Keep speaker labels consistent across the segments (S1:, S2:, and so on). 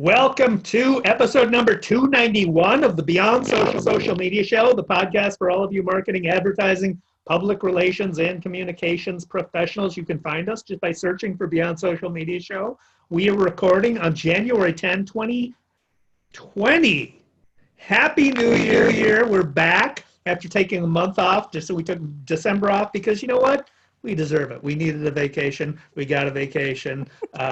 S1: Welcome to episode number 291 of the Beyond Social Media Show, the podcast for all of you marketing, advertising, public relations, and communications professionals. You can find us just by searching for Beyond Social Media Show. We are recording on January 10, 2020. Happy New Year. We're back after taking a month off. Just so we took December off because you know what? We deserve it. We needed a vacation. We got a vacation.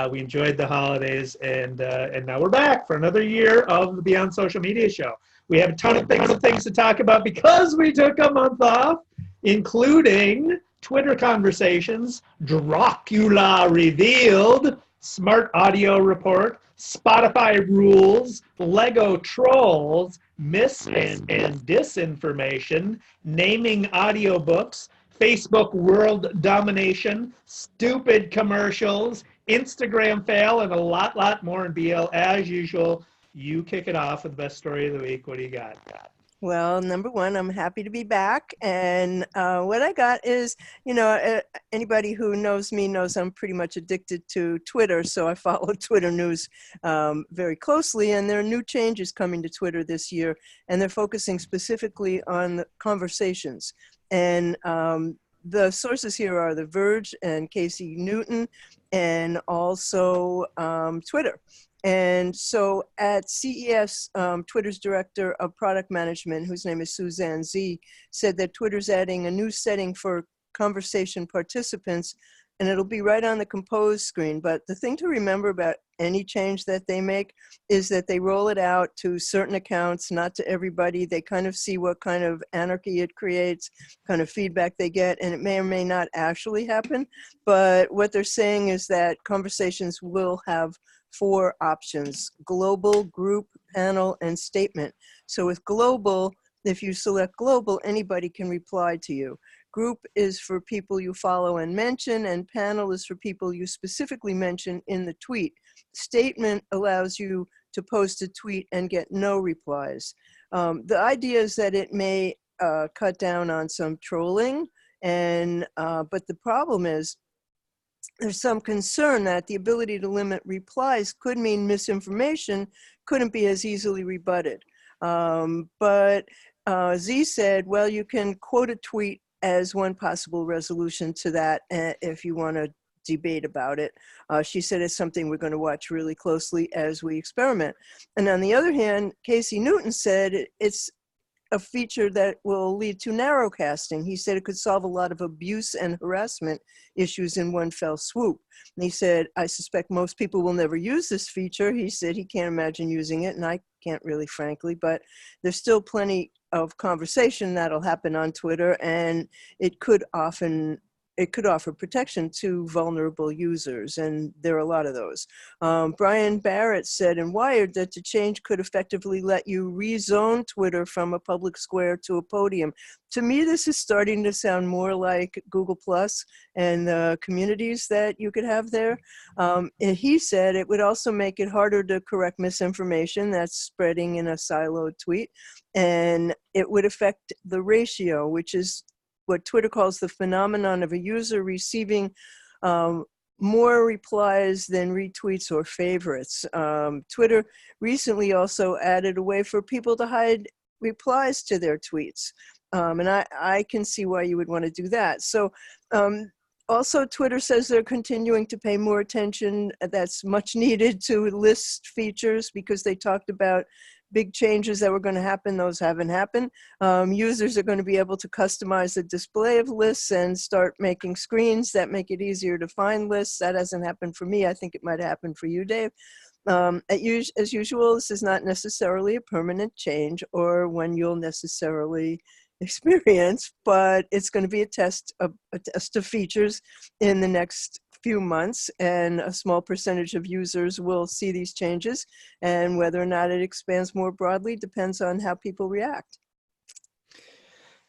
S1: We enjoyed the holidays, and now we're back for another year of the Beyond Social Media Show. We have a ton of things to talk about because we took a month off, including Twitter conversations, Dracula revealed, smart audio report, Spotify rules, Lego trolls, mis and disinformation, naming audiobooks, Facebook world domination, stupid commercials, Instagram fail, and a lot more in BL. As usual, you kick it off with the best story of the week. What do you got?
S2: Well, number one, I'm happy to be back. And what I got is, anybody who knows me knows I'm pretty much addicted to Twitter. So I follow Twitter news very closely. And there are new changes coming to Twitter this year. And they're focusing specifically on the conversations. And the sources here are The Verge and Casey Newton, and also Twitter. And so at CES, Twitter's director of product management, whose name is Suzanne Z, said that Twitter's adding a new setting for conversation participants, and it'll be right on the compose screen. But the thing to remember about any change that they make is that they roll it out to certain accounts, not to everybody. They kind of see what kind of anarchy it creates, kind of feedback they get, and it may or may not actually happen. But what they're saying is that conversations will have 4 options: global, group, panel, and statement. So with global, if you select global, anybody can reply to you. Group is for people you follow and mention, and panel is for people you specifically mention in the tweet. Statement allows you to post a tweet and get no replies. The idea is that it may cut down on some trolling, but the problem is there's some concern that the ability to limit replies could mean misinformation couldn't be as easily rebutted. But Z said, well, you can quote a tweet as one possible resolution to that if you want to debate about it. She said it's something we're going to watch really closely as we experiment. And on the other hand, Casey Newton said it's a feature that will lead to narrowcasting. He said it could solve a lot of abuse and harassment issues in one fell swoop. And he said, I suspect most people will never use this feature. He said he can't imagine using it, and I can't really, frankly, but there's still plenty of conversation that'll happen on Twitter, and it could offer protection to vulnerable users, and there are a lot of those. Brian Barrett said in Wired that the change could effectively let you rezone Twitter from a public square to a podium. To me, this is starting to sound more like Google Plus and the communities that you could have there. And he said it would also make it harder to correct misinformation that's spreading in a siloed tweet, and it would affect the ratio, which is what Twitter calls the phenomenon of a user receiving more replies than retweets or favorites. Twitter recently also added a way for people to hide replies to their tweets. And I can see why you would want to do that. So also, Twitter says they're continuing to pay more attention that's much needed to list features because they talked about big changes that were going to happen. Those haven't happened. Users are going to be able to customize the display of lists and start making screens that make it easier to find lists. That hasn't happened for me. I think it might happen for you, Dave. As usual, this is not necessarily a permanent change or one you'll necessarily experience, but it's going to be a test of features in the next few months, and a small percentage of users will see these changes, and whether or not it expands more broadly depends on how people react.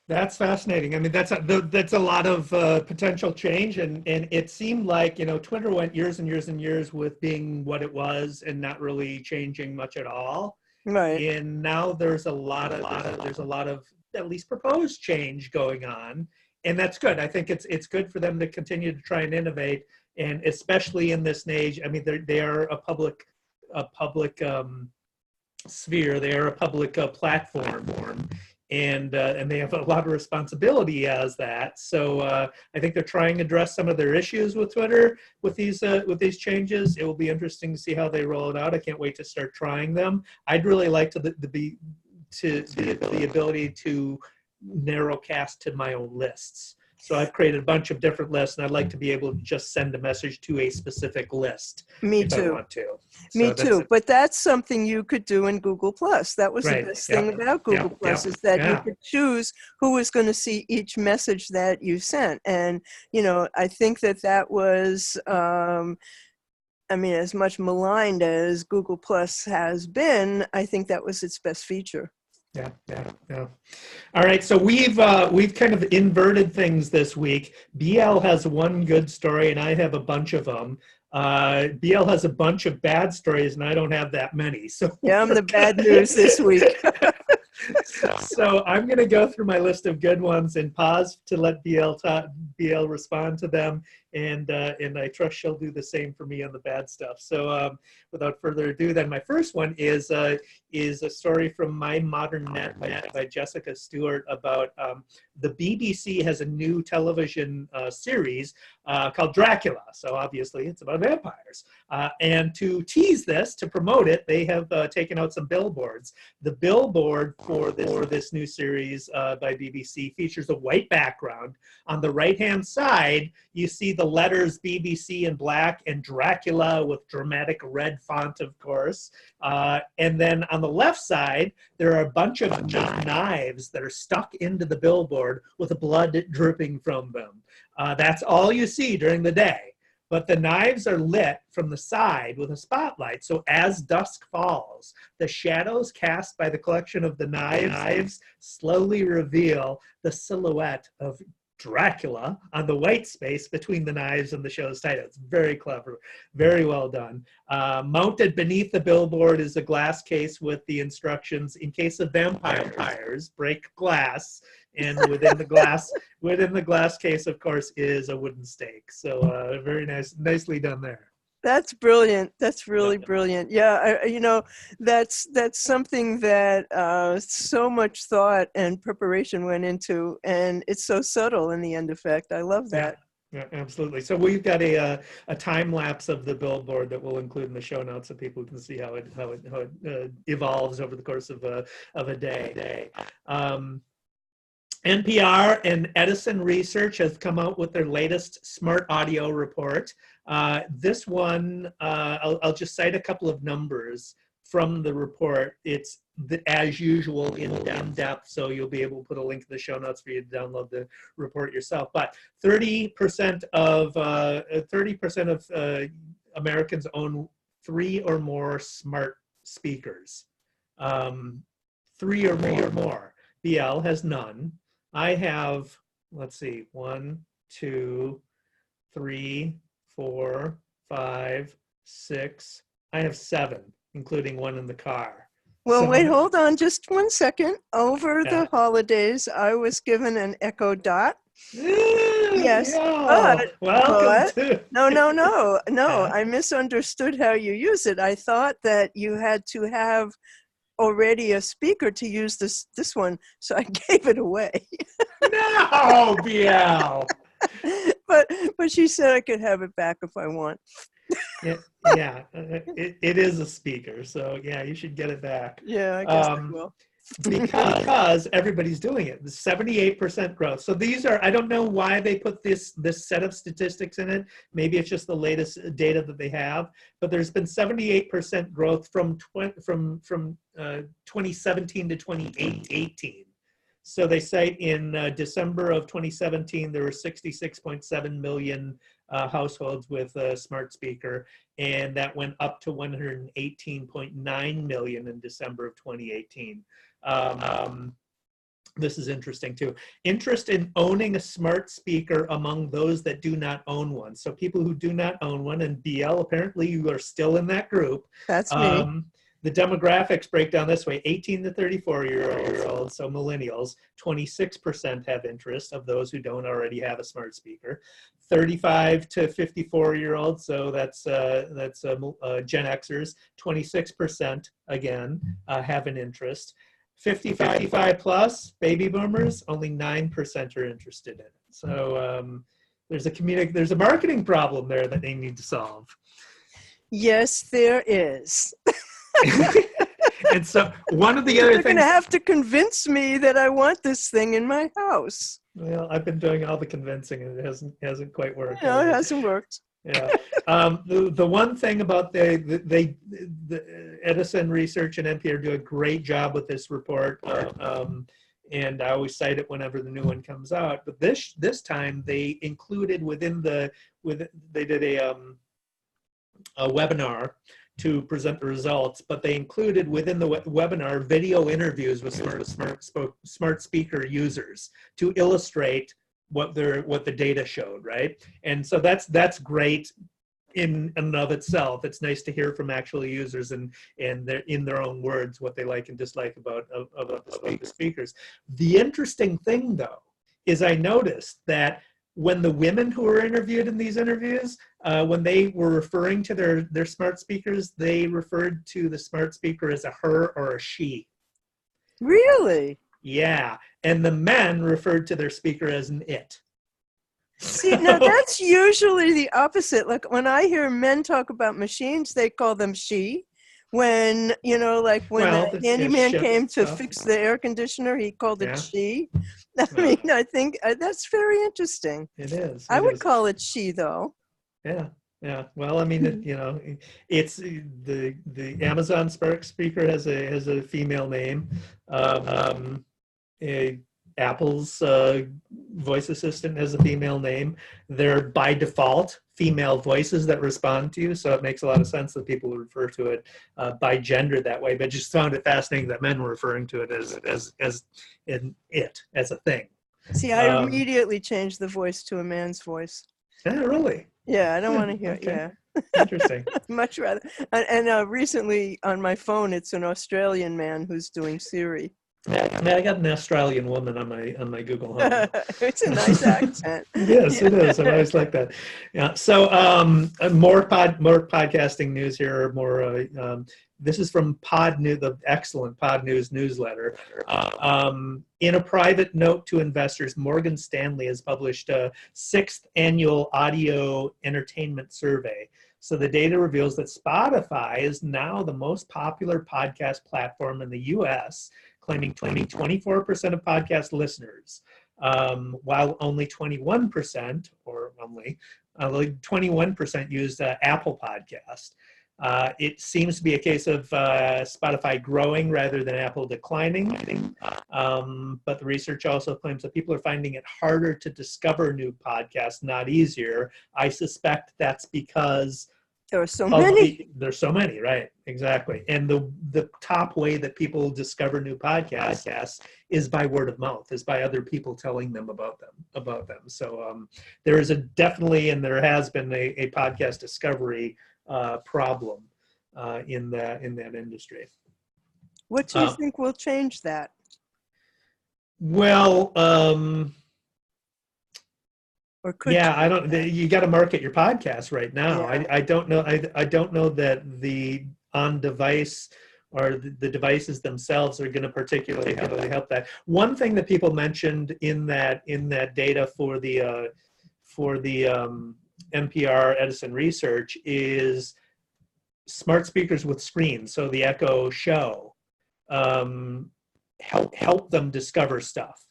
S1: That's fascinating. I mean, that's a lot of potential change, and it seemed like Twitter went years and years and years with being what it was and not really changing much at all.
S2: Right.
S1: And now there's a lot of at least proposed change going on, and that's good. I think it's good for them to continue to try and innovate, and especially in this age. I mean, they are a public a public sphere. They are a public platform, and they have a lot of responsibility as that. So I think they're trying to address some of their issues with Twitter with these changes. It will be interesting to see how they roll it out. I can't wait to start trying them. I'd really like the ability to narrowcast to my own lists. So I've created a bunch of different lists, and I'd like to be able to just send a message to a specific list.
S2: Me
S1: if
S2: too.
S1: I want to.
S2: Me too. But that's something you could do in Google Plus. That was
S1: Right.
S2: the best thing about Google Plus is that you could choose who was going to see each message that you sent. And, you know, I think that was, I mean, as much maligned as Google Plus has been, I think that was its best feature.
S1: Yeah. All right, so we've kind of inverted things this week. BL has one good story, and I have a bunch of them. BL has a bunch of bad stories, and I don't have that many. So
S2: yeah, I'm the bad news this week.
S1: So I'm going to go through my list of good ones and pause to let BL respond to them, and I trust she'll do the same for me on the bad stuff. So without further ado, then my first one is a story from My Modern Net by Jessica Stewart about the BBC has a new television series called Dracula. So obviously it's about vampires. And to tease this, to promote it, they have taken out some billboards. The billboard for this new series by BBC features a white background. On the right-hand side, you see the letters BBC in black and Dracula with dramatic red font, of course. And then on the left side, there are a bunch of knives that are stuck into the billboard with blood dripping from them. That's all you see during the day. But the knives are lit from the side with a spotlight. So as dusk falls, the shadows cast by the collection of the knives slowly reveal the silhouette of Dracula on the white space between the knives and the show's title. It's very clever, very well done. Mounted beneath the billboard is a glass case with the instructions: in case of vampires, break glass. And within the glass case, of course, is a wooden stake. So very nicely done there.
S2: That's brilliant. That's really brilliant. Yeah, you know, that's something that so much thought and preparation went into, and it's so subtle in the end effect. I love that.
S1: Yeah, absolutely. So we've got a time lapse of the billboard that we'll include in the show notes so people can see how it evolves over the course of a day. NPR and Edison Research has come out with their latest smart audio report. This one, I'll just cite a couple of numbers from the report. It's as usual in depth, so you'll be able to put a link in the show notes for you to download the report yourself. But 30% of Americans own 3 or more smart speakers. 3 or more. BL has none. I have, let's see, 1, 2, 3, 4, 5, 6. I have 7, including one in the car.
S2: Well,
S1: So,
S2: wait, hold on just 1 second. Over the holidays, I was given an Echo Dot. Yes, but no, I misunderstood how you use it. I thought that you had to have already a speaker to use this one, so I gave it away.
S1: No, BL.
S2: But she said I could have it back if I want.
S1: It is a speaker, so yeah, you should get it back.
S2: Yeah, I guess I will.
S1: Because everybody's doing it. The 78% growth. So these are, I don't know why they put this set of statistics in it. Maybe it's just the latest data that they have, but there's been 78% growth from 2017 to 2018. So they cite in December of 2017, there were 66.7 million households with a smart speaker, and that went up to 118.9 million in December of 2018. This is interesting too. Interest in owning a smart speaker among those that do not own one. So people who do not own one, and BL, apparently you are still in that group.
S2: That's me.
S1: The demographics break down this way: 18 to 34-year-olds, so millennials, 26% have interest of those who don't already have a smart speaker. 35 to 54-year-olds, so that's Gen Xers, 26% again have an interest. 55 plus, baby boomers, only 9% are interested in it. So there's a marketing problem there that they need to solve.
S2: Yes, there is.
S1: And so one of the other
S2: You're going to
S1: things,
S2: have to convince me that I want this thing in my house.
S1: well, I've been doing all the convincing and it hasn't quite worked.
S2: No, it hasn't worked.
S1: Yeah. The one thing about the Edison Research and NPR do a great job with this report, and I always cite it whenever the new one comes out. But this time they included they did a webinar to present the results, but they included within the webinar video interviews with smart speaker users to illustrate what the data showed, right? And so that's great in and of itself. It's nice to hear from actual users and they're in their own words what they like and dislike about the speakers. The interesting thing, though, is I noticed that when the women who were interviewed in these interviews, when they were referring to their smart speakers, they referred to the smart speaker as a her or a she.
S2: Really?
S1: Yeah, and the men referred to their speaker as an it.
S2: See, now that's usually the opposite. Like when I hear men talk about machines, they call them she. When, like when the handyman came to fix the air conditioner, he called it she. I mean, I think that's very interesting.
S1: It is.
S2: I would call it she, though.
S1: Yeah. Yeah. Well, I mean, it's the Amazon Spark speaker has a female name. Apple's voice assistant has a female name. They're by default female voices that respond to you, so it makes a lot of sense that people would refer to it by gender that way. But just found it fascinating that men were referring to it as a thing.
S2: See, I immediately changed the voice to a man's voice.
S1: Yeah, really?
S2: Yeah, I don't want to hear it.
S1: Okay.
S2: Yeah.
S1: Interesting.
S2: Much rather. And recently on my phone, it's an Australian man who's doing Siri.
S1: Yeah, I got an Australian woman on my Google Home.
S2: It's a nice accent.
S1: Yes, it is. I always like that. Yeah. So more podcasting news here. This is from Pod News, the excellent Pod News newsletter. In a private note to investors, Morgan Stanley has published a 6th annual audio entertainment survey. So the data reveals that Spotify is now the most popular podcast platform in the U.S., claiming 24% of podcast listeners, while only 21% used Apple Podcast. It seems to be a case of Spotify growing rather than Apple declining. But the research also claims that people are finding it harder to discover new podcasts, not easier. I suspect that's because
S2: there are so many.
S1: There's so many, right? Exactly. And the top way that people discover new podcasts is by word of mouth, is by other people telling them about them. So there is definitely, and there has been a podcast discovery problem in that industry.
S2: What do you think will change that?
S1: Well,
S2: or could
S1: I don't. You got to market your podcast right now.
S2: Yeah.
S1: I don't know. I don't know that the on device or the devices themselves are going to particularly help that. One thing that people mentioned in that data for the NPR Edison Research is smart speakers with screens. So the Echo Show help them discover stuff,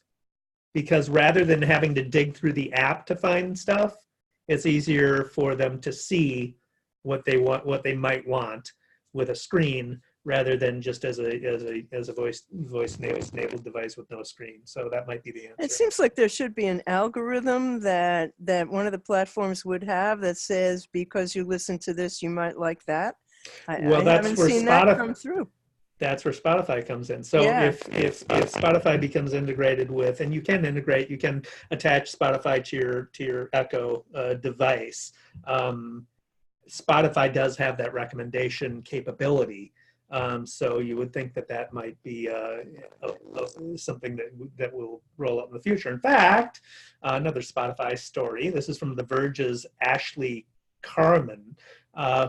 S1: because rather than having to dig through the app to find stuff, it's easier for them to see what they want, what they might want with a screen, rather than just as a voice enabled device with no screen. So that might be the answer.
S2: It seems like there should be an algorithm that one of the platforms would have that says, because you listen to this, you might like that. I haven't seen that come through.
S1: That's where Spotify comes in. So if Spotify becomes integrated with, and you can attach Spotify to your Echo device. Spotify does have that recommendation capability. So you would think that that might be something that will roll out in the future. In fact, another Spotify story. This is from The Verge's Ashley Carman,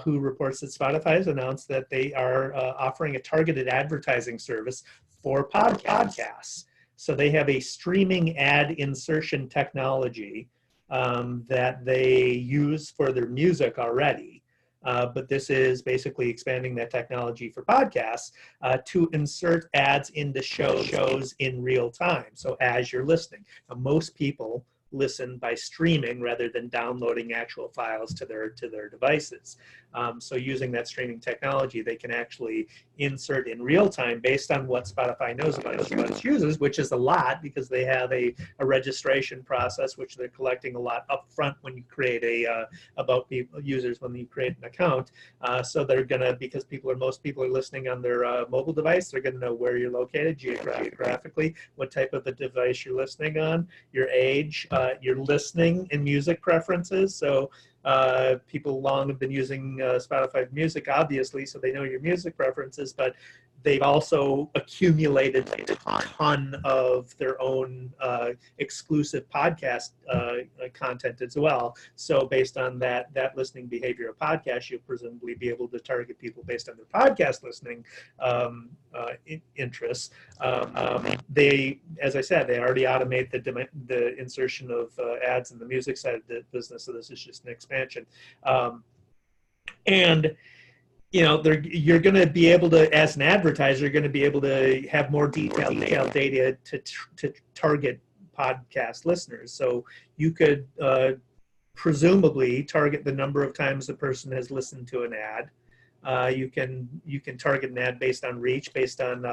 S1: who reports that Spotify has announced that they are offering a targeted advertising service for podcasts. So they have a streaming ad insertion technology that they use for their music already. But this is basically expanding that technology for podcasts to insert ads into shows in real time. So as you're listening, now, most people listen by streaming rather than downloading actual files to their devices. So using that streaming technology, they can actually insert in real time based on what Spotify knows about its users, which is a lot because they have a registration process, which they're collecting a lot upfront when you create about people, users when you create an account. So they're gonna, because most people are listening on their mobile device, they're gonna know where you're located geographically, what type of a device you're listening on, your age, your listening and music preferences. So people long have been using Spotify Music, obviously, so they know your music preferences, but they've also accumulated a ton of their own exclusive podcast content as well. So based on that listening behavior of podcasts, you'll presumably be able to target people based on their podcast listening interests. They, as I said, they already automate the insertion of ads in the music side of the business, so this is just an expansion. And you know, you're going to be able to, as an advertiser, you're going to be able to have more detailed data to target podcast listeners. So you could presumably target the number of times the person has listened to an ad. You can target an ad based on reach, based on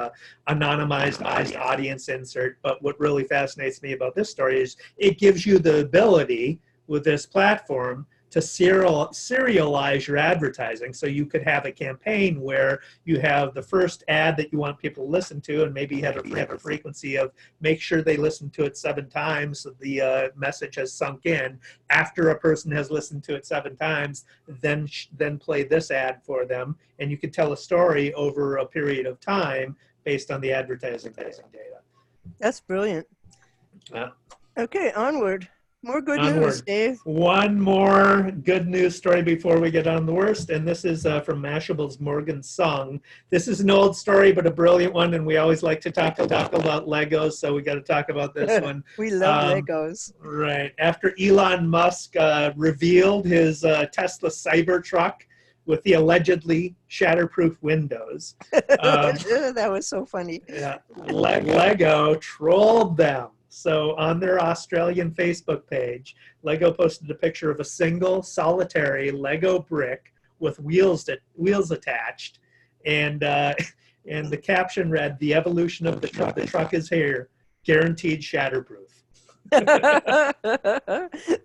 S1: anonymized audience insert. But what really fascinates me about this story is it gives you the ability with this platform to serialize your advertising. So you could have a campaign where you have the first ad that you want people to listen to, and maybe you have a frequency of make sure they listen to it 7 times so the message has sunk in. After a person has listened to it 7 times, then play this ad for them, and you can tell a story over a period of time based on the advertising data.
S2: That's brilliant. Okay, onward. More good news, Dave.
S1: One more good news story before we get on the worst, and this is from Mashable's Morgan Sung. This is an old story, but a brilliant one, and we always like to talk about Legos, so we got to talk about this one.
S2: We love Legos.
S1: Right. After Elon Musk revealed his Tesla Cybertruck with the allegedly shatterproof windows.
S2: That was so funny.
S1: Yeah, Lego trolled them. So on their Australian Facebook page, Lego posted a picture of a single solitary Lego brick with wheels attached, and the caption read, "The evolution of the truck. The truck is here, guaranteed shatterproof."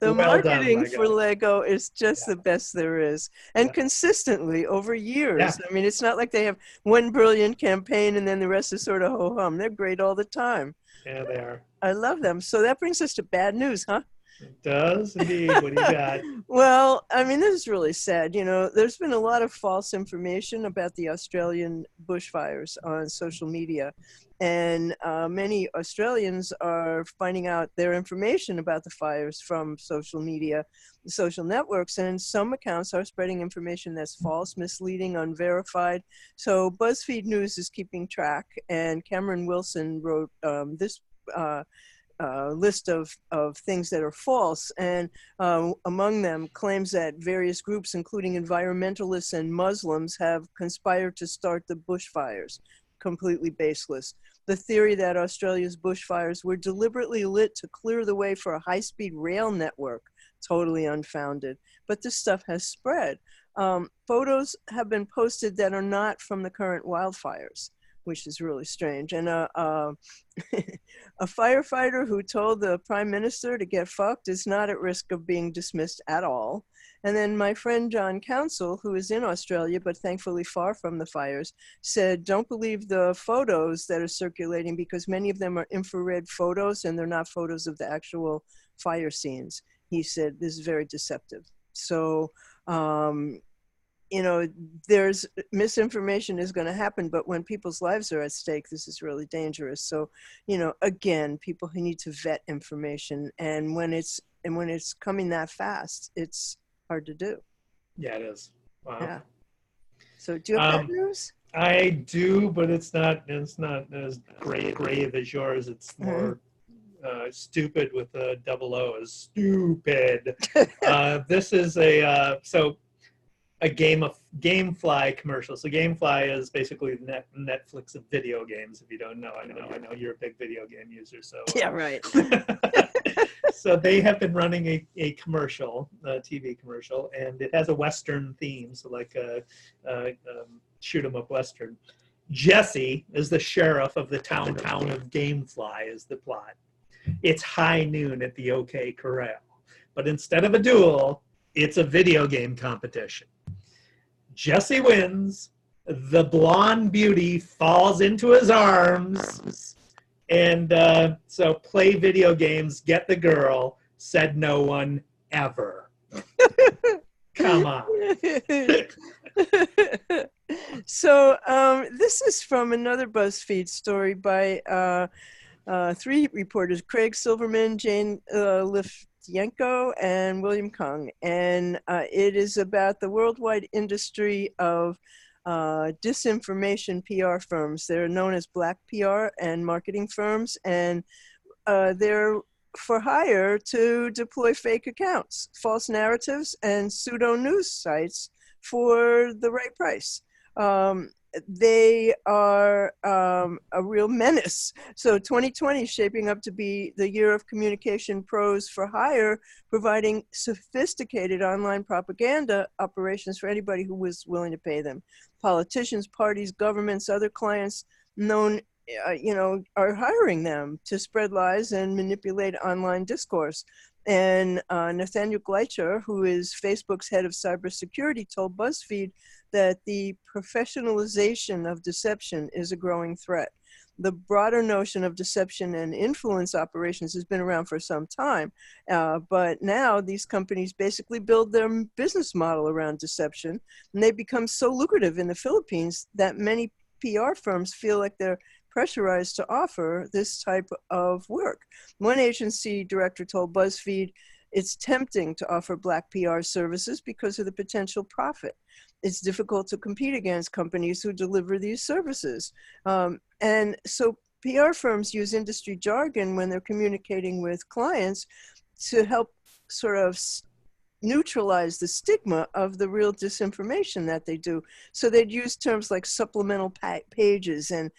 S2: The marketing for Lego is just the best there is, and consistently over years. I mean, it's not like they have one brilliant campaign and then the rest is sort of ho-hum. They're great all the time.
S1: Yeah, they are.
S2: I love them. So that brings us to bad news, huh?
S1: It does indeed. What do you got?
S2: Well, I mean, this is really sad. You know, there's been a lot of false information about the Australian bushfires on social media. And many Australians are finding out their information about the fires from social media, social networks, and some accounts are spreading information that's false, misleading, unverified. So BuzzFeed News is keeping track, and Cameron Wilson wrote this list of things that are false, and among them claims that various groups, including environmentalists and Muslims, have conspired to start the bushfires. Completely baseless. The theory that Australia's bushfires were deliberately lit to clear the way for a high-speed rail network, totally unfounded. But this stuff has spread. Photos have been posted that are not from the current wildfires, which is really strange. And a firefighter who told the prime minister to get fucked is not at risk of being dismissed at all. And then my friend John Counsell, who is in Australia, but thankfully far from the fires, said, don't believe the photos that are circulating because many of them are infrared photos and they're not photos of the actual fire scenes. He said, this is very deceptive. So you know, there's misinformation is going to happen, but when people's lives are at stake, this is really dangerous. So, you know, again, people who need to vet information, and when it's coming that fast, it's hard to do.
S1: Yeah, it is. Wow.
S2: Yeah. So do you have that news?
S1: I do, but it's not as grave as yours. It's more stupid with a double O. Is stupid. This is a GameFly commercial. So GameFly is basically Netflix of video games. If you don't know, I know you're a big video game user. So
S2: yeah, right.
S1: So they have been running a commercial, a TV commercial, and it has a Western theme, so like a shoot 'em up Western. Jesse is the sheriff of the town of Gamefly is the plot. It's high noon at the OK Corral, but instead of a duel, it's a video game competition. Jesse wins. The blonde beauty falls into his arms. And so play video games, get the girl, said no one ever. Come on.
S2: So this is from another BuzzFeed story by 3 reporters, Craig Silverman, Jane Liftienko, and William Kung. And it is about the worldwide industry of disinformation PR firms. They're known as black PR and marketing firms, and they're for hire to deploy fake accounts, false narratives, and pseudo news sites for the right price. They are a real menace. So 2020 is shaping up to be the year of communication pros for hire, providing sophisticated online propaganda operations for anybody who was willing to pay them. Politicians, parties, governments, other clients known, are hiring them to spread lies and manipulate online discourse. And Nathaniel Gleicher, who is Facebook's head of cybersecurity, told BuzzFeed that the professionalization of deception is a growing threat. The broader notion of deception and influence operations has been around for some time, but now these companies basically build their business model around deception, and they become so lucrative in the Philippines that many PR firms feel like they're pressurized to offer this type of work. One agency director told BuzzFeed it's tempting to offer black PR services because of the potential profit. It's difficult to compete against companies who deliver these services. And so PR firms use industry jargon when they're communicating with clients to help sort of neutralize the stigma of the real disinformation that they do. So they'd use terms like supplemental pages and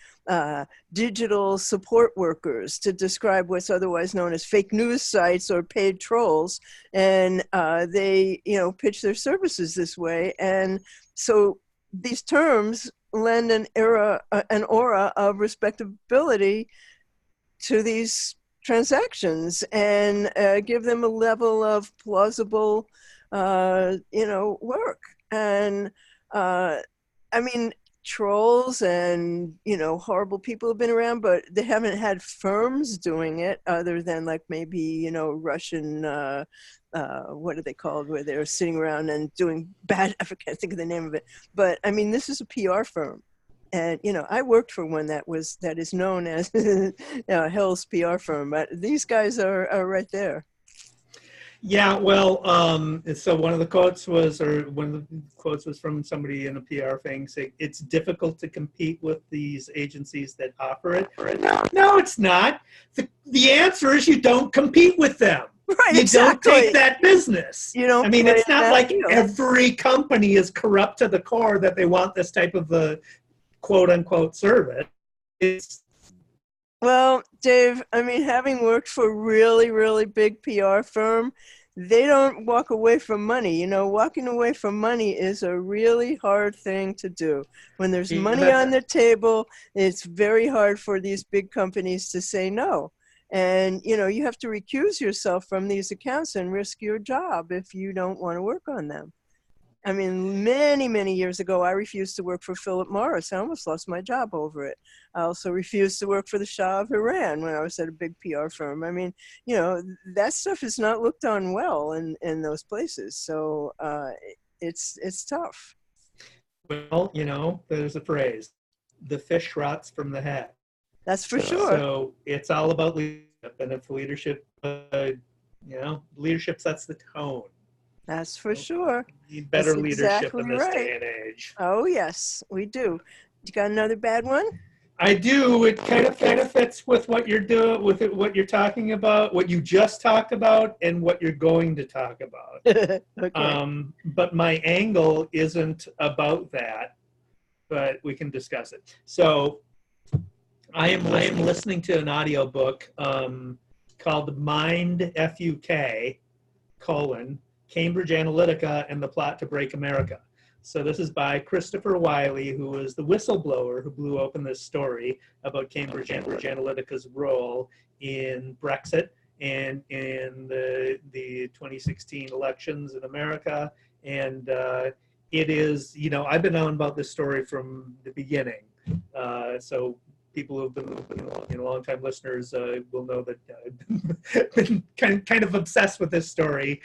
S2: digital support workers to describe what's otherwise known as fake news sites or paid trolls. And they, pitch their services this way. And so these terms lend an aura of respectability to these transactions and give them a level of plausible, work. And trolls and, horrible people have been around, but they haven't had firms doing it other than like maybe, Russian, what are they called, where they're sitting around and doing bad, I can't think of the name of it. But this is a PR firm. And, I worked for one that is known as Hell's PR firm, but these guys are right there.
S1: Yeah, well, so one of the quotes was from somebody in a PR thing saying it's difficult to compete with these agencies that offer it. No, it's not. The answer is you don't compete with them.
S2: Right,
S1: you
S2: exactly.
S1: don't take that business. It's not like every company is corrupt to the core that they want this type of a quote-unquote service.
S2: Well, Dave, having worked for a really, really big PR firm, they don't walk away from money. Walking away from money is a really hard thing to do. When there's money on the table, it's very hard for these big companies to say no. And, you have to recuse yourself from these accounts and risk your job if you don't want to work on them. Many, many years ago, I refused to work for Philip Morris. I almost lost my job over it. I also refused to work for the Shah of Iran when I was at a big PR firm. That stuff is not looked on well in those places. So it's tough.
S1: Well, there's a phrase, the fish rots from the head.
S2: That's for sure.
S1: So it's all about leadership. And if leadership, leadership sets the tone.
S2: That's for sure.
S1: We need better
S2: That's
S1: leadership
S2: exactly
S1: in this
S2: right.
S1: day and age.
S2: Oh, yes, we do. You got another bad one?
S1: I do. It kind of fits with what you're doing, with it, what you're talking about, what you just talked about, and what you're going to talk about.
S2: Okay.
S1: But my angle isn't about that, but we can discuss it. So I am listening to an audiobook called Mind, F-U-K, Cambridge Analytica and the Plot to Break America. So this is by Christopher Wiley, who was the whistleblower who blew open this story about Cambridge Analytica's role in Brexit and in the 2016 elections in America. And it is, I've been on about this story from the beginning. So people who have been long-time listeners will know that I've been kind of obsessed with this story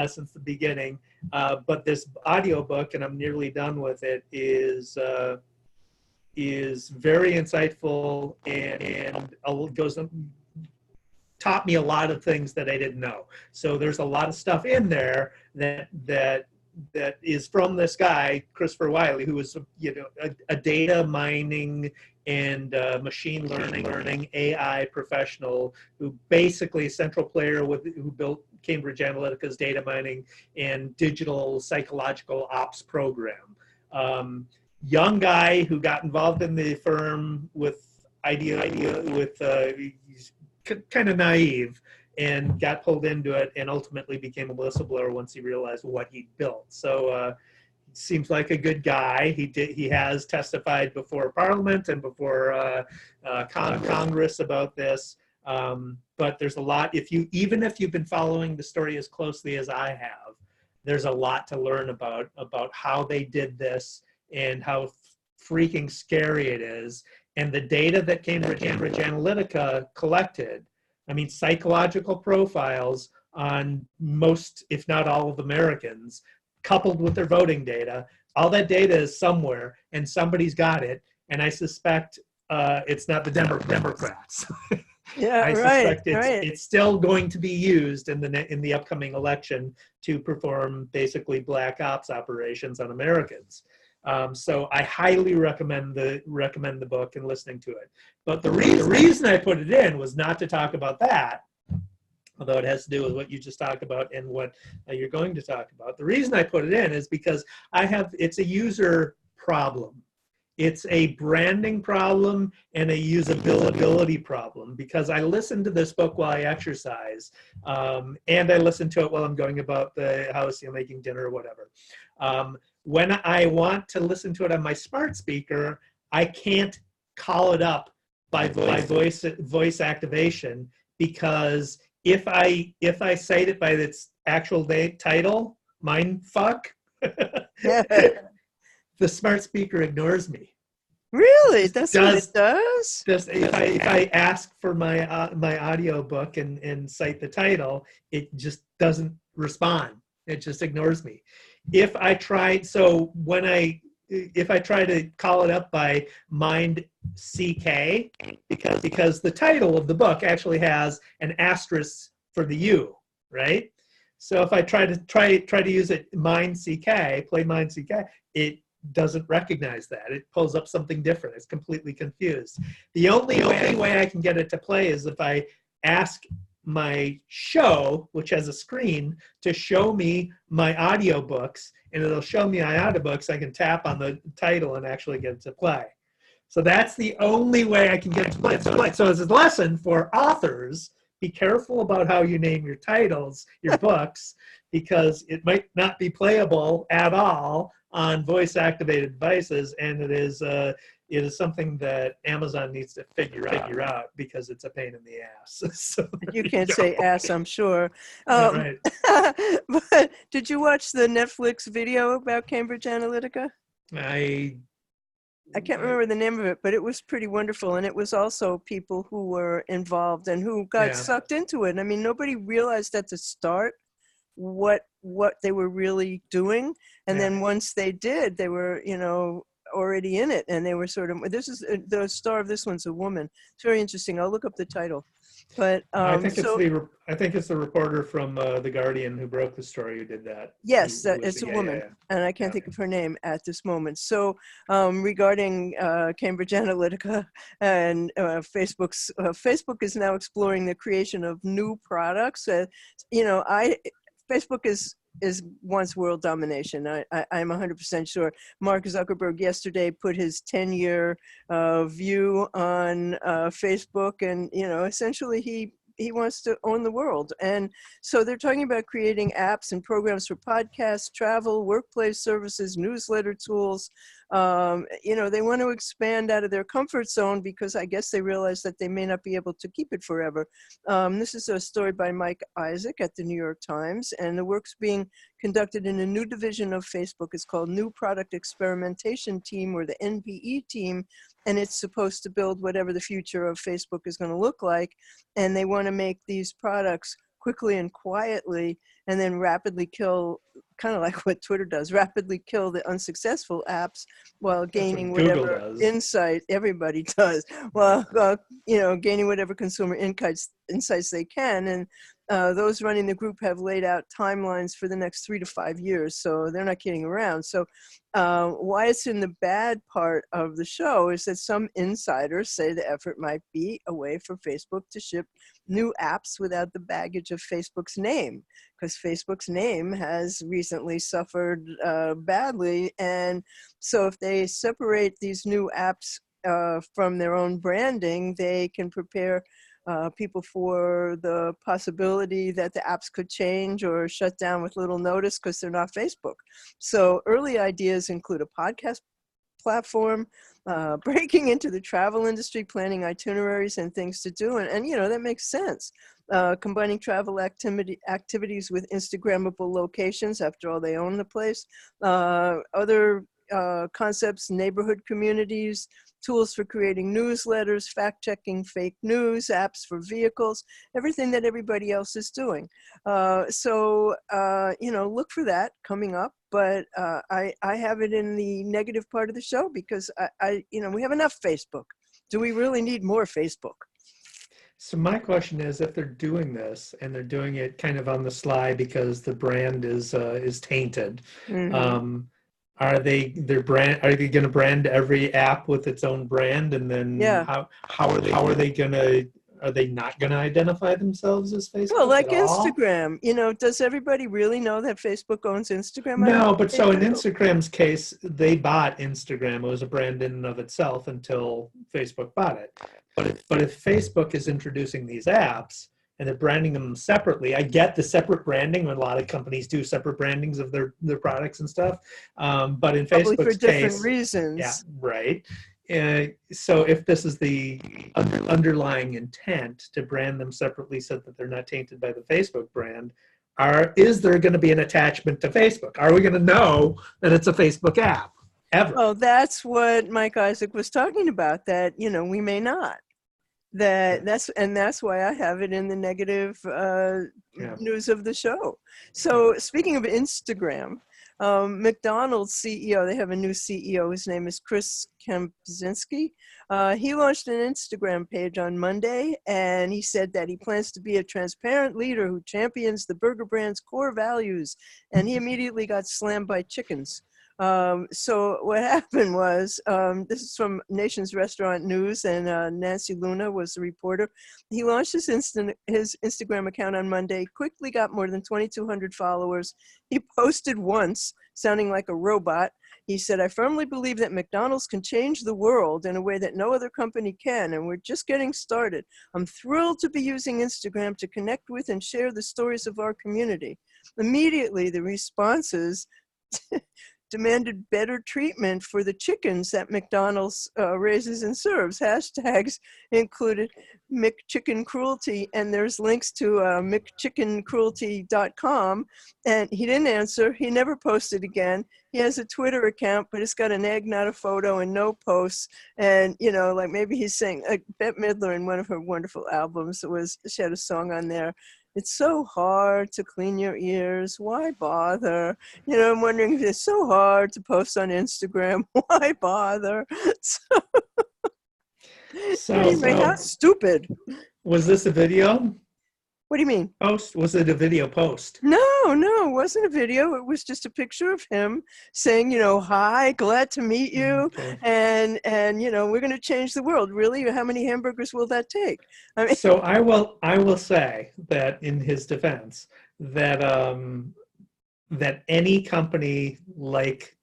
S1: since the beginning. But this audiobook, and I'm nearly done with it, is very insightful and taught me a lot of things that I didn't know. So there's a lot of stuff in there that is from this guy, Christopher Wiley, who is a data mining and machine learning AI professional, who basically a central player who built Cambridge Analytica's data mining and digital psychological ops program. Young guy who got involved in the firm with he's kind of naive, and got pulled into it and ultimately became a whistleblower once he realized what he'd built. So seems like a good guy. He has testified before Parliament and before Congress about this. But there's a lot, even if you've been following the story as closely as I have, there's a lot to learn about how they did this and how freaking scary it is. And the data that Cambridge Analytica collected, I mean, psychological profiles on most, if not all of Americans, coupled with their voting data, all that data is somewhere and somebody's got it. And I suspect it's not the Democrats.
S2: Yeah,
S1: I suspect it's still going to be used in the upcoming election to perform basically black ops operations on Americans. So I highly recommend the book and listening to it. But the reason I put it in was not to talk about that, although it has to do with what you just talked about and what you're going to talk about. The reason I put it in is because it's a user problem. It's a branding problem and a usability problem, because I listen to this book while I exercise, and I listen to it while I'm going about the house, making dinner or whatever. When I want to listen to it on my smart speaker, I can't call it up by voice activation, because if I cite it by its actual title, mindfuck, the smart speaker ignores me.
S2: Really? That's what it does?
S1: If I ask for my audio book and cite the title, it just doesn't respond. It just ignores me. If I try to call it up by Mind CK, because the title of the book actually has an asterisk for the U, right? So if I try to use it Mind CK, play Mind CK, it doesn't recognize that. It pulls up something different. It's completely confused. The only way I can get it to play is if I ask my show, which has a screen, to show me my audiobooks, and it'll show me my audiobooks. I can tap on the title and actually get it to play. So that's the only way I can get it to play. So as a lesson for authors, be careful about how you name your titles, your books, because it might not be playable at all on voice-activated devices, and it is something that Amazon needs to figure out, because it's a pain in the ass. So,
S2: you can't say ass, I'm sure.
S1: Right.
S2: But did you watch the Netflix video about Cambridge Analytica? I can't remember the name of it, but it was pretty wonderful. And it was also people who were involved and who got sucked into it. I mean, nobody realized at the start what what they were really doing. And
S1: Yeah.
S2: then once they did, they were, already in it, and they were sort of, this is the star of this one's a woman. It's very interesting. I'll look up the title. But
S1: I think it's the reporter from The Guardian who broke the story who did that.
S2: yes,
S1: Who was
S2: it's a
S1: the,
S2: woman, and I can't
S1: yeah.
S2: think of her name at this moment. So regarding Cambridge Analytica and Facebook is now exploring the creation of new products. Facebook is wants world domination. I'm 100% sure. Mark Zuckerberg yesterday put his 10-year view on Facebook, and essentially he wants to own the world. And so they're talking about creating apps and programs for podcasts, travel, workplace services, newsletter tools. They want to expand out of their comfort zone because I guess they realize that they may not be able to keep it forever. This is a story by Mike Isaac at the New York Times, and the work's being conducted in a new division of Facebook. It's called New Product Experimentation Team, or the NPE team, and it's supposed to build whatever the future of Facebook is going to look like. And they want to make these products quickly and quietly, and then rapidly kill, kind of like what Twitter does, rapidly kill the unsuccessul apps while gaining whatever insight. Everybody does. Well, gaining whatever consumer insights they can. And those running the group have laid out timelines for the next 3 to 5 years, so they're not kidding around. So why it's in the bad part of the show is that some insiders say the effort might be a way for Facebook to ship new apps without the baggage of Facebook's name, because Facebook's name has recently suffered badly. And so if they separate these new apps from their own branding, they can prepare people for the possibility that the apps could change or shut down with little notice because they're not Facebook. So early ideas include a podcast platform, breaking into the travel industry, planning itineraries and things to do. And that makes sense. Combining travel activities with Instagrammable locations. After all, they own the place. Other concepts, neighborhood communities, tools for creating newsletters, fact-checking fake news, apps for vehicles, everything that everybody else is doing. So look for that coming up. But I have it in the negative part of the show because we have enough Facebook. Do we really need more Facebook?
S1: So my question is, if they're doing this and they're doing it kind of on the sly because the brand is tainted,
S2: Mm-hmm.
S1: are they going to brand every app with its own brand, and then
S2: Yeah.
S1: are they not going to identify themselves as Facebook?
S2: Well, like
S1: at all?
S2: Instagram, does everybody really know that Facebook owns Instagram?
S1: No, but so in Instagram's case, they bought Instagram. It was a brand in and of itself until Facebook bought it. But if Facebook is introducing these apps and they're branding them separately, I get the separate branding. A lot of companies do separate brandings of their products and stuff. But in
S2: Probably
S1: Facebook's
S2: for different
S1: case,
S2: reasons.
S1: yeah, right. So if this is the underlying intent to brand them separately so that they're not tainted by the Facebook brand, is there going to be an attachment to Facebook? Are we going to know that it's a Facebook app ever?
S2: Oh, that's what Mike Isaac was talking about, that, we may not. That's why I have it in the negative news of the show. So speaking of Instagram, McDonald's CEO, they have a new CEO. His name is Chris Kempczynski. He launched an Instagram page on Monday, and he said that he plans to be a transparent leader who champions the burger brand's core values. And he immediately got slammed by chickens. So what happened was, this is from Nation's Restaurant News, and Nancy Luna was the reporter. He launched his Instagram account on Monday, quickly got more than 2,200 followers. He posted once, sounding like a robot. He said, "I firmly believe that McDonald's can change the world in a way that no other company can, and we're just getting started. I'm thrilled to be using Instagram to connect with and share the stories of our community." Immediately, the responses demanded better treatment for the chickens that McDonald's raises and serves. Hashtags included McChicken Cruelty, and there's links to McChickenCruelty.com. And he didn't answer. He never posted again. He has a Twitter account, but it's got an egg, not a photo, and no posts. And, like maybe he's saying, like Bette Midler in one of her wonderful albums, she had a song on there. it's so hard to clean your ears. Why bother? You know, I'm wondering if it's so hard to post on Instagram. Why bother? So, anyway, how stupid.
S1: Was this a video
S2: What do you mean?
S1: post? Was it a video post?
S2: No, it wasn't a video. It was just a picture of him saying, you know, hi, glad to meet you.
S1: Okay.
S2: And you know, we're going to change the world. Really? How many hamburgers will that take? I mean,
S1: So I will say that in his defense, that that any company like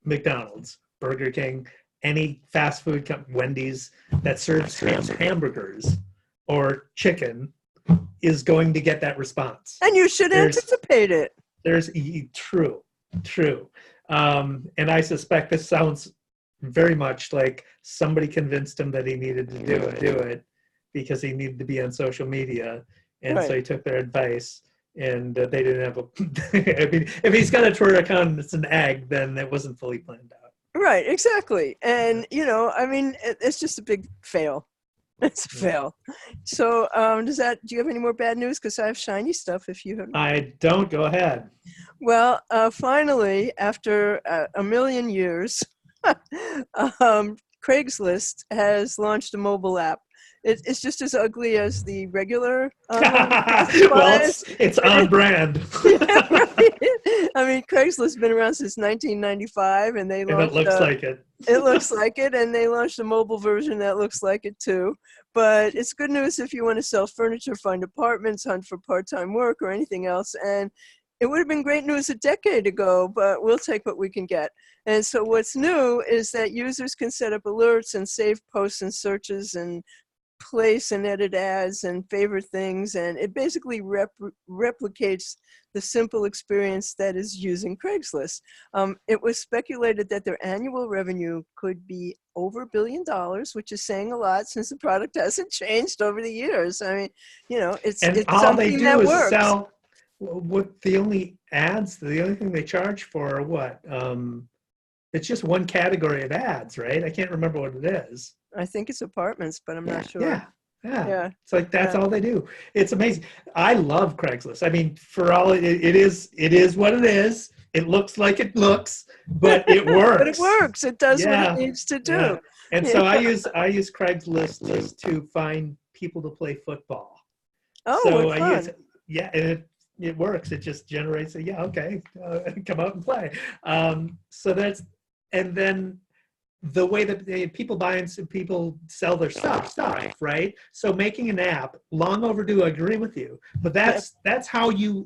S1: McDonald's, Burger King, any fast food company, Wendy's, that serves hamburgers or chicken is going to get that response.
S2: and you should anticipate it.
S1: True. And I suspect this sounds very much like somebody convinced him that he needed to do it because he needed to be on social media. And so he took their advice, and they didn't have a, I mean, if he's got a Twitter account and it's an egg, then it wasn't fully planned out.
S2: Right, exactly. And, you know, I mean, it's just a big fail. It's a fail. So do you have any more bad news? Because I have shiny stuff if you have.
S1: I don't. Go ahead.
S2: Well, finally, after a million years, Craigslist has launched a mobile app. It's just as ugly as the regular.
S1: Well, it's on brand.
S2: Yeah, right. I mean, Craigslist has been around since 1995, and they launched.
S1: And it looks like it.
S2: It looks like it, and they launched a mobile version that looks like it too. But it's good news if you want to sell furniture, find apartments, hunt for part-time work, or anything else. And it would have been great news a decade ago, but we'll take what we can get. And so what's new is that users can set up alerts and save posts and searches and place and edit ads and favorite things, and it basically replicates the simple experience that is using Craigslist. It was speculated that their annual revenue could be over $1 billion, which is saying a lot since the product hasn't changed over the years. I mean, you know, it's
S1: all
S2: something
S1: they do
S2: that
S1: is
S2: works.
S1: sell. What the only thing they charge for are what? It's just one category of ads, right? I can't remember what it is.
S2: I think it's apartments, but I'm not sure.
S1: Yeah. It's like that's all they do. It's amazing. I love Craigslist. I mean, for all it is what it is. It looks like it looks, but it works.
S2: But it works. It does what it needs to do.
S1: Yeah. And so I use Craigslist to find people to play football.
S2: Oh,
S1: so
S2: what
S1: I
S2: fun.
S1: and it works. It just generates come out and play. And then the way that people buy and people sell their stuff, right? So making an app, long overdue. I agree with you, but that's how you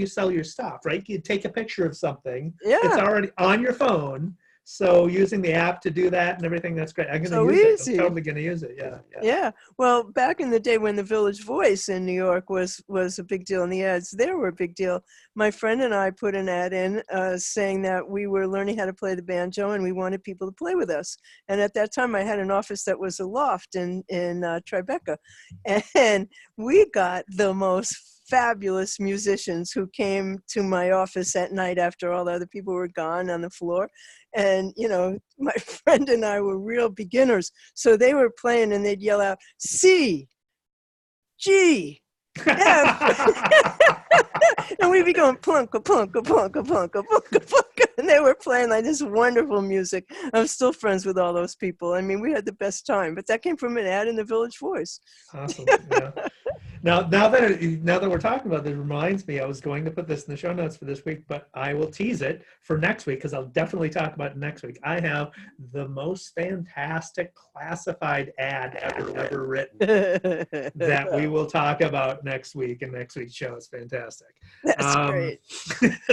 S1: sell your stuff, right? You take a picture of something, it's already on your phone. So using the app to do that and everything, that's great. I'm going to use it. I'm totally going to use it. Yeah.
S2: Well, back in the day when the Village Voice in New York was a big deal and the ads there were a big deal, my friend and I put an ad in saying that we were learning how to play the banjo and we wanted people to play with us. And at that time, I had an office that was a loft in Tribeca. And we got the most fabulous musicians who came to my office at night after all the other people were gone on the floor. And, you know, my friend and I were real beginners. So they were playing and they'd yell out, C, G, F. And we'd be going plunka, plunka, plunka, plunka, plunka, plunka. And they were playing like this wonderful music. I'm still friends with all those people. I mean, we had the best time. But that came from an ad in the Village Voice.
S1: Awesome. Yeah. Now that we're talking about this, reminds me, I was going to put this in the show notes for this week, but I will tease it for next week because I'll definitely talk about it next week. I have the most fantastic classified ad ever written that we will talk about next week, and next week's show is fantastic.
S2: That's great.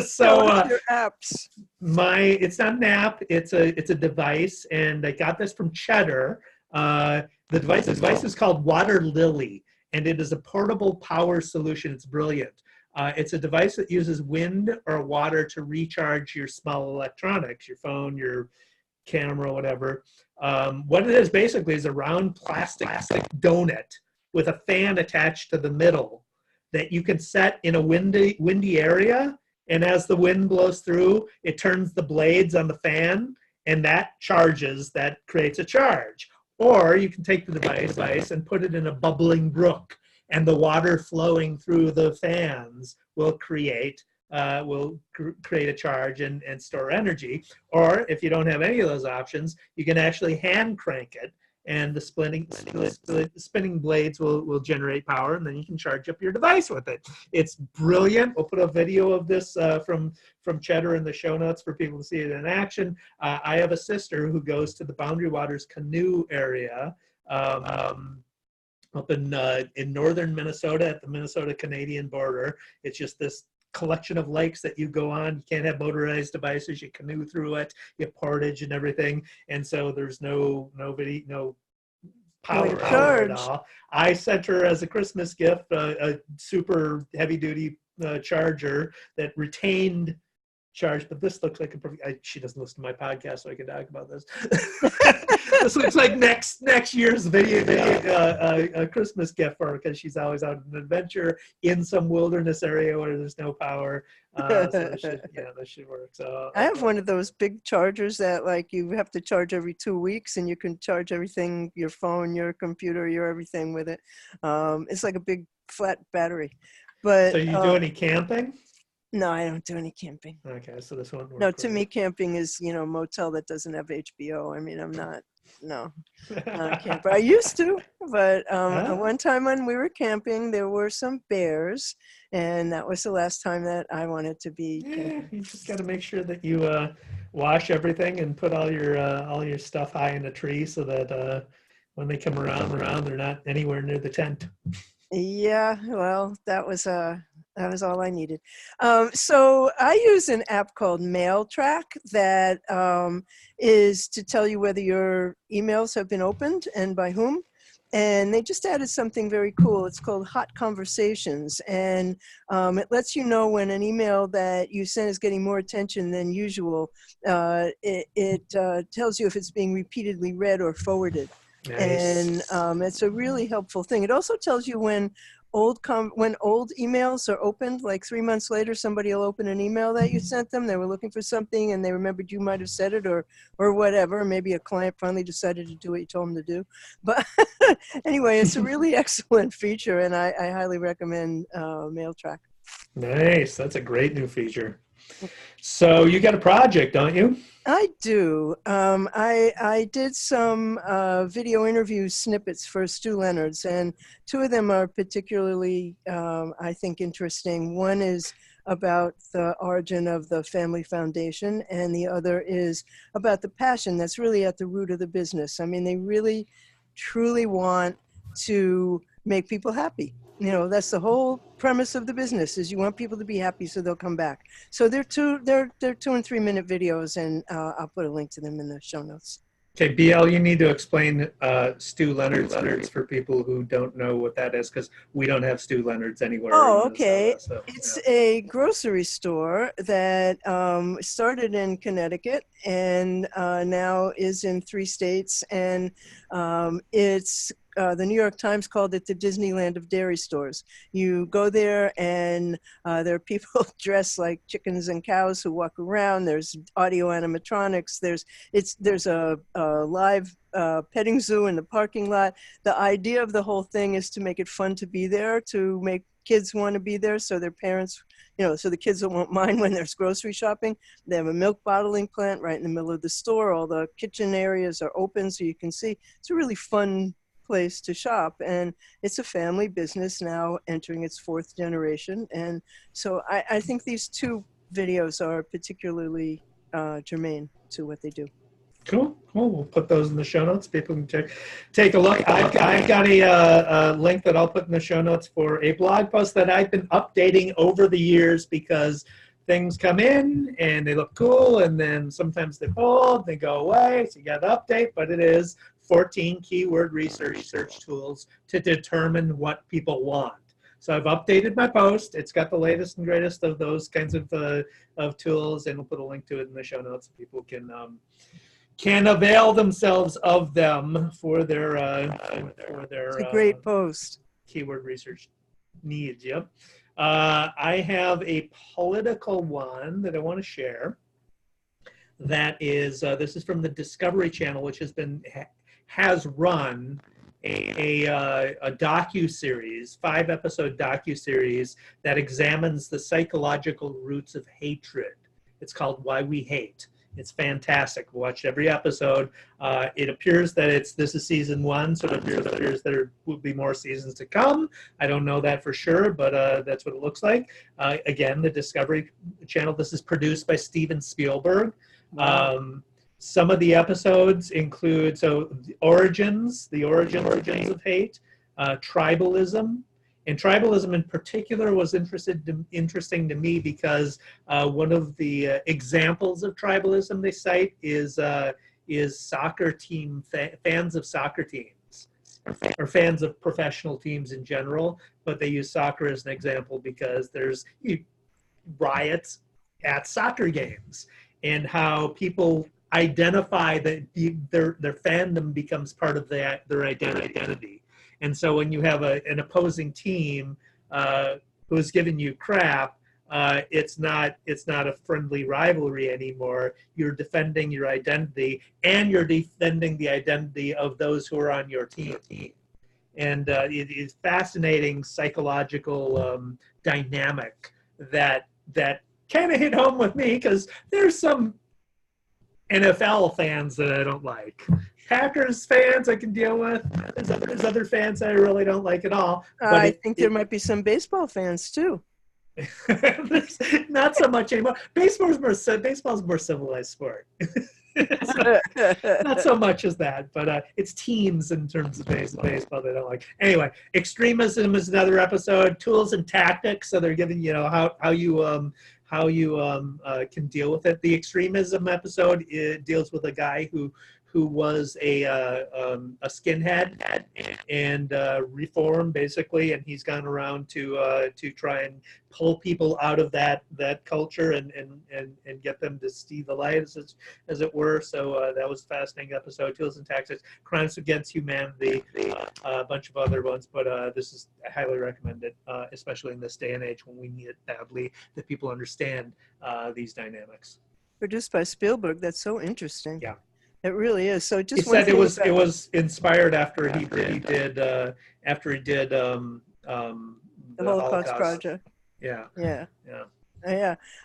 S1: So
S2: your apps.
S1: It's not an app, it's a device, and I got this from Cheddar. The device is called Waterlily. And it is a portable power solution. It's brilliant. It's a device that uses wind or water to recharge your small electronics, your phone, your camera, whatever. What it is basically is a round plastic donut with a fan attached to the middle that you can set in a windy area. And as the wind blows through, it turns the blades on the fan, and that creates a charge. Or you can take the device and put it in a bubbling brook, and the water flowing through the fans will create a charge and store energy. Or if you don't have any of those options, you can actually hand crank it, and the spinning blades will generate power, and then you can charge up your device with it. It's brilliant. We'll put a video of this from Cheddar in the show notes for people to see it in action. I have a sister who goes to the Boundary Waters canoe area up in northern Minnesota at the Minnesota-Canadian border. It's just this collection of lakes that you go on. You can't have motorized devices. You canoe through it. You have portage and everything, and so there's no power at all. I sent her as a Christmas gift a super heavy-duty charger that retained charge, but this looks like she doesn't listen to my podcast, so I can talk about this. This looks like next year's video a Christmas gift for her, because she's always out on an adventure in some wilderness area where there's no power. So this should work. So
S2: I have one of those big chargers that like you have to charge every 2 weeks, and you can charge everything, your phone, your computer, your everything with it. It's like a big flat battery. But
S1: so you do any camping?
S2: No, I don't do any camping.
S1: Okay, so this one.
S2: No, to me, camping is, a motel that doesn't have HBO. I mean, I'm not a camper. I used to, but one time when we were camping, there were some bears, and that was the last time that I wanted to be camping.
S1: You just got to make sure that you wash everything and put all your stuff high in a tree, so that when they come around, they're not anywhere near the tent.
S2: Yeah, well, that was all I needed. So I use an app called Mailtraq that is to tell you whether your emails have been opened and by whom. And they just added something very cool. It's called Hot Conversations. And it lets you know when an email that you sent is getting more attention than usual. It tells you if it's being repeatedly read or forwarded. Nice. And it's a really helpful thing. It also tells you when old emails are opened, like 3 months later, somebody will open an email that you sent them. They were looking for something and they remembered you might have said it or whatever. Maybe a client finally decided to do what you told them to do. But anyway, it's a really excellent feature, and I highly recommend Mailtraq.
S1: Nice. That's a great new feature. So you got a project, don't you?
S2: I do. I did some video interview snippets for Stu Leonard's, and two of them are particularly, I think, interesting. One is about the origin of the family foundation, and the other is about the passion that's really at the root of the business. I mean, they really, truly want to make people happy. That's the whole premise of the business, is you want people to be happy so they'll come back. So they're 2 and 3 minute videos, and I'll put a link to them in the show notes.
S1: Okay, BL, you need to explain Stu Leonard's for people who don't know what that is, because we don't have Stu Leonard's anywhere.
S2: Oh, okay. It's a grocery store that started in Connecticut and now is in 3 states, and it's the New York Times called it the Disneyland of dairy stores. You go there and there are people dressed like chickens and cows who walk around. There's audio animatronics. There's a live petting zoo in the parking lot. The idea of the whole thing is to make it fun to be there, to make kids want to be there, so their parents, so the kids won't mind when there's grocery shopping. They have a milk bottling plant right in the middle of the store. All the kitchen areas are open so you can see. It's a really fun place to shop, and it's a family business now entering its 4th generation. And so I think these 2 videos are particularly germane to what they do.
S1: Cool. We'll put those in the show notes. People can take a look. I've got a link that I'll put in the show notes for a blog post that I've been updating over the years, because things come in and they look cool, and then sometimes they fold, they go away, so you got to update. But it is 14 keyword research tools to determine what people want. So I've updated my post. It's got the latest and greatest of those kinds of tools, and we'll put a link to it in the show notes so people can avail themselves of them for their
S2: it's a great post.
S1: Keyword research needs. Yep. I have a political one that I want to share. That is, this is from the Discovery Channel, which has run a docu-series, 5-episode docu-series that examines the psychological roots of hatred. It's called Why We Hate. It's fantastic. Watch every episode. It appears that this is season 1, so it appears there will be more seasons to come. I don't know that for sure, but that's what it looks like. Again, the Discovery Channel. This is produced by Steven Spielberg. Wow. Some of the episodes include the origins of hate, tribalism. And tribalism in particular was interesting to me because one of the examples of tribalism they cite is soccer team fans of soccer teams or fans of professional teams in general. But they use soccer as an example because there's riots at soccer games and how people identify that their fandom becomes part of their identity. And so when you have an opposing team who's giving you crap, it's not a friendly rivalry anymore. You're defending your identity, and you're defending the identity of those who are on your team. And it is fascinating psychological dynamic that kind of hit home with me because there's some NFL fans that I don't like. Packers fans I can deal with. There's other fans I really don't like at all.
S2: I think there might be some baseball fans too.
S1: Not so much anymore. Baseball's more civilized sport. Not so much as that, but it's teams in terms of baseball they don't like. Anyway, extremism is another episode. Tools and tactics. So they're giving how you can deal with it. The extremism episode deals with a guy who was a skinhead and reformed basically, and he's gone around to try and pull people out of that culture and get them to see the light as it were. So that was a fascinating episode. Tools and Tactics, Crimes Against Humanity, a bunch of other ones, but this is highly recommended, especially in this day and age when we need it badly that people understand these dynamics.
S2: Produced by Spielberg. That's so interesting.
S1: Yeah.
S2: It really is. So just
S1: he said it was inspired after he did the
S2: Holocaust Project.
S1: Yeah.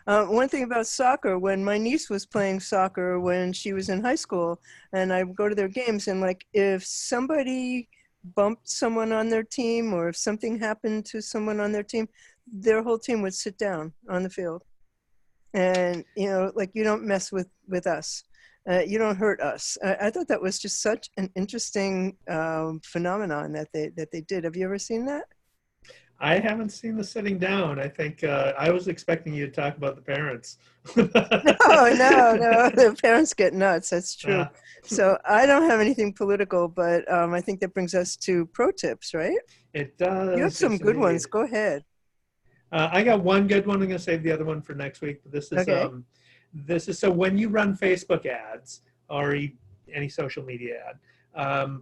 S2: One thing about soccer, when my niece was playing soccer when she was in high school, and I would go to their games, and like if somebody bumped someone on their team or if something happened to someone on their team, their whole team would sit down on the field. And, like, you don't mess with us. You don't hurt us. I thought that was just such an interesting phenomenon that they did. Have you ever seen that?
S1: I haven't seen the sitting down. I think I was expecting you to talk about the parents.
S2: No. The parents get nuts. That's true. So I don't have anything political, but I think that brings us to pro tips, right?
S1: It does.
S2: You have some good ones. Go ahead.
S1: I got one good one. I'm going to save the other one for next week. But this is
S2: okay.
S1: This is so when you run Facebook ads or any social media ad,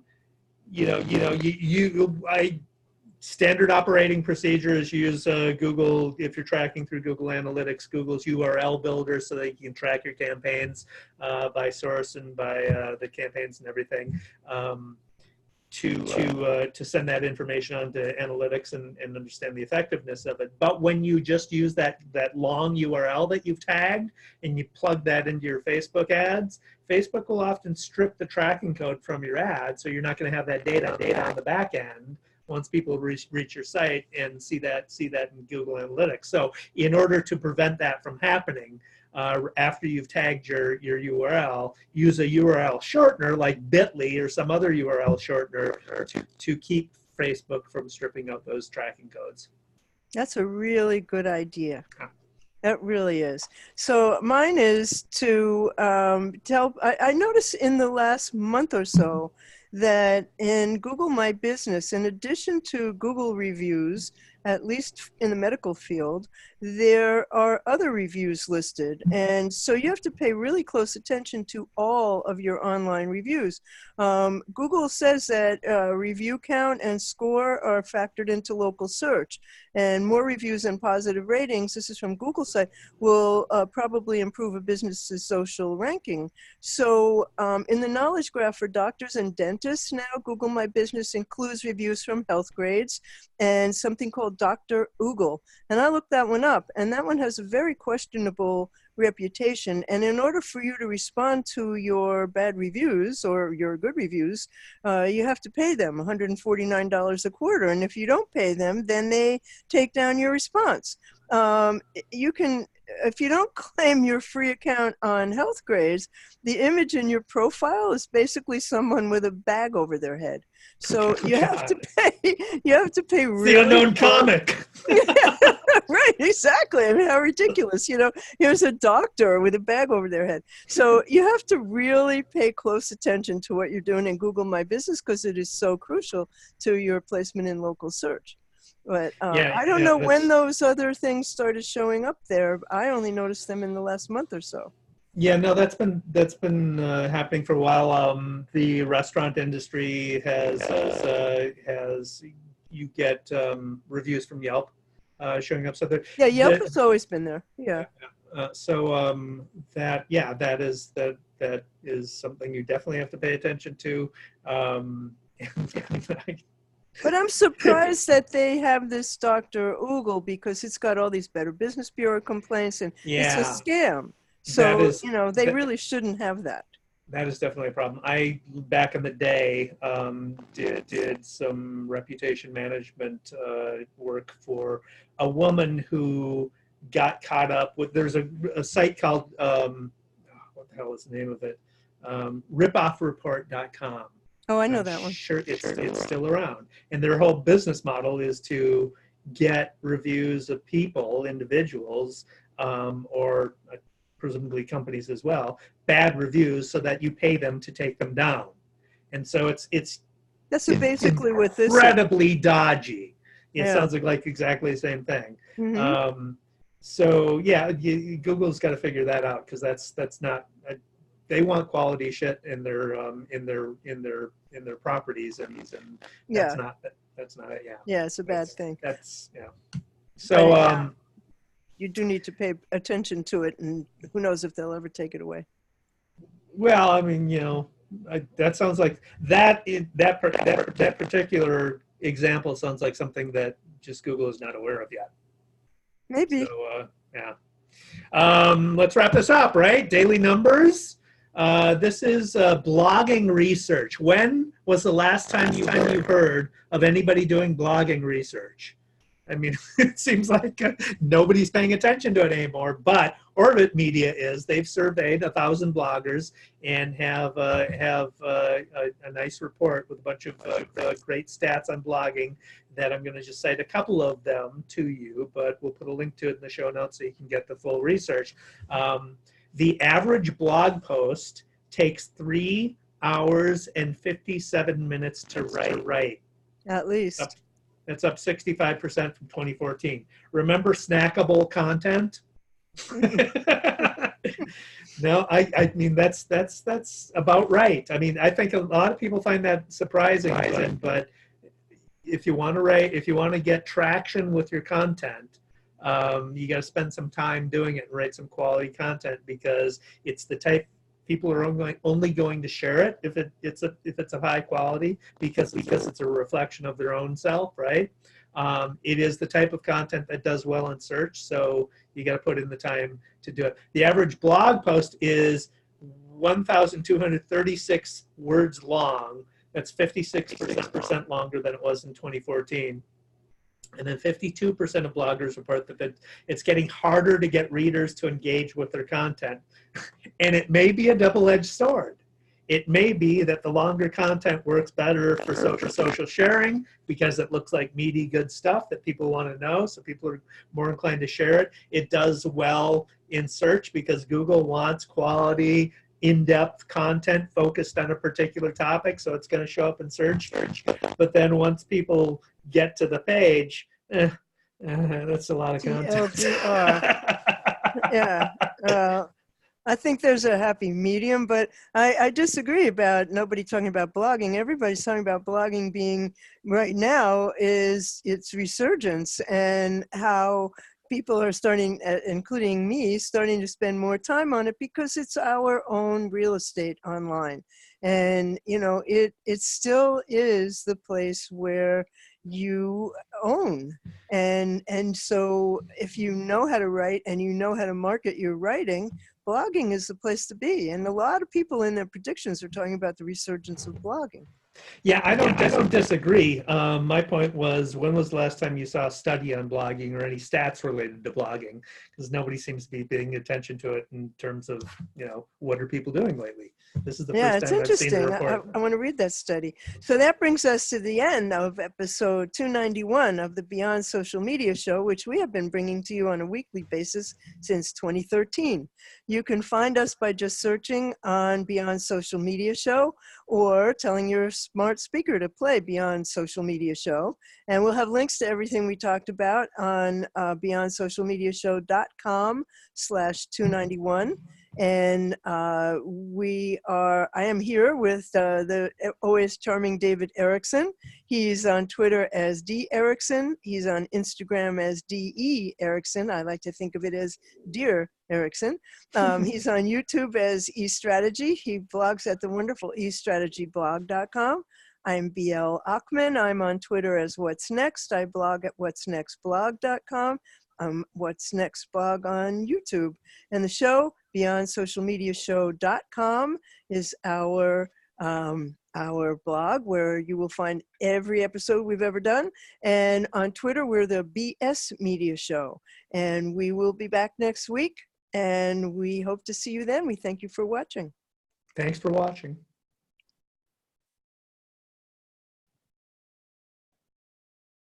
S1: standard operating procedures use Google. If you're tracking through Google Analytics, Google's URL builder, so that you can track your campaigns by source and by the campaigns and everything. To send that information onto analytics and understand the effectiveness of it. But when you just use that long URL that you've tagged and you plug that into your Facebook ads, Facebook will often strip the tracking code from your ad, so you're not going to have that data on the back end once people reach your site and see that in Google Analytics. So in order to prevent that from happening, after you've tagged your URL, use a URL shortener like bit.ly or some other URL shortener to keep Facebook from stripping out those tracking codes.
S2: That's a really good idea. That really is. So mine is to tell, I noticed in the last month or so that in Google My Business, in addition to Google reviews, at least in the medical field, there are other reviews listed. And so you have to pay really close attention to all of your online reviews. Google says that review count and score are factored into local search. And more reviews and positive ratings, this is from Google's site, will probably improve a business's social ranking. So in the knowledge graph for doctors and dentists now, Google My Business includes reviews from Health Grades and something called Dr. Oogle. And I looked that one up, and that one has a very questionable reputation. And in order for you to respond to your bad reviews or your good reviews, you have to pay them $149 a quarter. And if you don't pay them, then they take down your response. You can, if you don't claim your free account on Health Grades, the image in your profile is basically someone with a bag over their head. So you have to pay. You have to pay. Really
S1: the unknown comic.
S2: Right, exactly. I mean, how ridiculous. You know, here's a doctor with a bag over their head. So you have to really pay close attention to what you're doing in Google My Business, because it is so crucial to your placement in local search. But I don't know when those other things started showing up there. I only noticed them in the last month or so.
S1: Yeah, no, that's been happening for a while. The restaurant industry has you get reviews from Yelp showing up. So
S2: Yelp has always been there. Yeah.
S1: That is something you definitely have to pay attention to.
S2: But I'm surprised that they have this Dr. Oogle, because it's got all these Better Business Bureau complaints, and it's a scam. So, they really shouldn't have that.
S1: That is definitely a problem. I, back in the day, did some reputation management work for a woman who got caught up with, there's a site called, what the hell is the name of it? ripoffreport.com.
S2: Oh, I know that one.
S1: Sure, it's still around. And their whole business model is to get reviews of people, individuals, or presumably companies as well, bad reviews, so that you pay them to take them down. And so it's
S2: that's basically what this is.
S1: Incredibly dodgy. It sounds like exactly the same thing.
S2: Mm-hmm.
S1: Google's got to figure that out, because that's not. They want quality shit in their properties, and that's not it.
S2: Yeah, it's a bad thing.
S1: So
S2: you do need to pay attention to it, and who knows if they'll ever take it away.
S1: Well, I mean, that sounds like that particular example sounds like something that just Google is not aware of yet.
S2: Maybe.
S1: So let's wrap this up, right? Daily numbers. This is blogging research. When was the last time you heard of anybody doing blogging research? I mean, it seems like nobody's paying attention to it anymore, but Orbit Media is. They've surveyed 1,000 bloggers and have a nice report with a bunch of great stats on blogging that I'm going to just cite a couple of them to you, but we'll put a link to it in the show notes so you can get the full research. The average blog post takes 3 hours and 57 minutes to write.
S2: At least.
S1: That's up 65% from 2014. Remember snackable content? No, I mean, that's about right. I mean, I think a lot of people find that surprising, but if you want to write, if you want to get traction with your content, you got to spend some time doing it and write some quality content, because it's the type people are only going to share it if it's of high quality, because it's a reflection of their own self, right? It is the type of content that does well in search, so you got to put in the time to do it. The average blog post is 1,236 words long. That's 56% longer than it was in 2014. And then 52% of bloggers report that it's getting harder to get readers to engage with their content. And it may be a double-edged sword. It may be that the longer content works better for social sharing, because it looks like meaty, good stuff that people want to know, so people are more inclined to share it. It does well in search because Google wants quality, in-depth content focused on a particular topic, so it's going to show up in search. But then once people get to the page, That's a lot of content.
S2: TLDR. Yeah. I think there's a happy medium, but I disagree about nobody talking about blogging. Everybody's talking about blogging being right now is its resurgence, and how people are starting, including me, starting to spend more time on it because it's our own real estate online. And, you know, it still is the place where you own. And so if you know how to write and you know how to market your writing, blogging is the place to be. And a lot of people in their predictions are talking about the resurgence of blogging.
S1: Yeah, I don't disagree. My point was, when was the last time you saw a study on blogging or any stats related to blogging? Because nobody seems to be paying attention to it in terms of, you know, what are people doing lately? This is the
S2: Yeah,
S1: first
S2: it's
S1: time I've seen the
S2: interesting.
S1: report.
S2: I want to read that study. So that brings us to the end of episode 291 of the Beyond Social Media Show, which we have been bringing to you on a weekly basis since 2013. You can find us by just searching on Beyond Social Media Show, or telling your smart speaker to play Beyond Social Media Show. And we'll have links to everything we talked about on beyondsocialmediashow.com/291. And I am here with the always charming David Erickson. He's on Twitter as D Erickson. He's on Instagram as DE Erickson. I like to think of it as Dear Erickson. He's on YouTube as eStrategy. He blogs at the wonderful eStrategyblog.com. I'm BL Ochman. I'm on Twitter as What's Next. I blog at what'snextblog.com. I'm What's Next blog on YouTube. And the show, beyondsocialmediashow.com, is our blog where you will find every episode we've ever done. And on Twitter, we're the BS Media Show. And we will be back next week, and we hope to see you then. We thank you for watching.
S1: Thanks for watching.